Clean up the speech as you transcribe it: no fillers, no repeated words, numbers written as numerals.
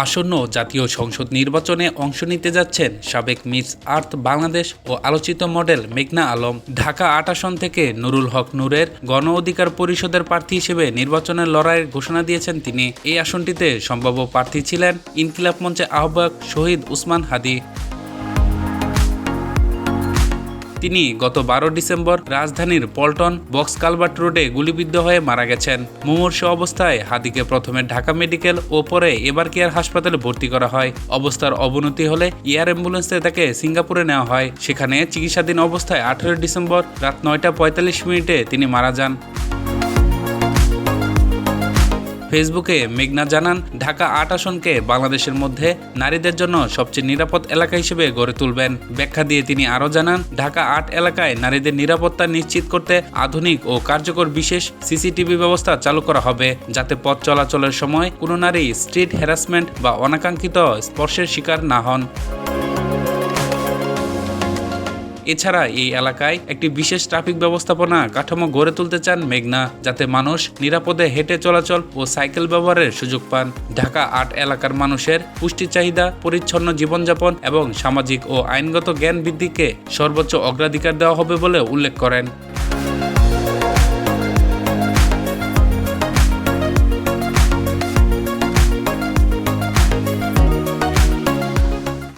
আসন্ন জাতীয় সংসদ নির্বাচনে অংশ নিতে যাচ্ছেন সাবেক মিস আর্থ বাংলাদেশ ও আলোচিত মডেল মেঘনা আলম। ঢাকা ৮ আসন থেকে নুরুল হক নূরের গণ অধিকার পরিষদের প্রার্থী হিসেবে নির্বাচনের লড়াইয়ের ঘোষণা দিয়েছেন তিনি। এই আসনটিতে সম্ভাব্য প্রার্থী ছিলেন ইনকিলাব মঞ্চের আহ্বায়ক শহীদ উসমান হাদি। তিনি গত ১২ ডিসেম্বর রাজধানীর পল্টন বক্স কালভার্ট রোডে গুলিবিদ্ধ হয়ে মারা গেছেন। মুমূর্ষু অবস্থায় হাদিকে প্রথমে ঢাকা মেডিকেল ও পরে এভার কেয়ার হাসপাতালে ভর্তি করা হয়। অবস্থার অবনতি হলে এয়ার অ্যাম্বুলেন্সে তাকে সিঙ্গাপুরে নেওয়া হয়। সেখানে চিকিৎসাধীন অবস্থায় ১৮ ডিসেম্বর রাত ৯টা ৪৫ মিনিটে তিনি মারা যান। ফেসবুকে মেঘনা জানান, ঢাকা ৮ আসনকে বাংলাদেশের মধ্যে নারীদের জন্য সবচেয়ে নিরাপদ এলাকা হিসেবে গড়ে তুলবেন। ব্যাখ্যা দিয়ে তিনি আরও জানান, ঢাকা ৮ এলাকায় নারীদের নিরাপত্তা নিশ্চিত করতে আধুনিক ও কার্যকর বিশেষ সিসিটিভি ব্যবস্থা চালু করা হবে, যাতে পথ চলাচলের সময় কোনো নারী স্ট্রিট হ্যারাসমেন্ট বা অনাকাঙ্ক্ষিত স্পর্শের শিকার না হন। এছাড়া এই এলাকায় একটি বিশেষ ট্রাফিক ব্যবস্থাপনা কাঠামো গড়ে তুলতে চান মেঘনা, যাতে মানুষ নিরাপদে হেঁটে চলাচল ও সাইকেল ব্যবহারের সুযোগ পান। ঢাকা ৮ এলাকার মানুষের পুষ্টি চাহিদা, পরিচ্ছন্ন জীবনযাপন এবং সামাজিক ও আইনগত জ্ঞান বৃদ্ধিকে সর্বোচ্চ অগ্রাধিকার দেওয়া হবে বলে উল্লেখ করেন।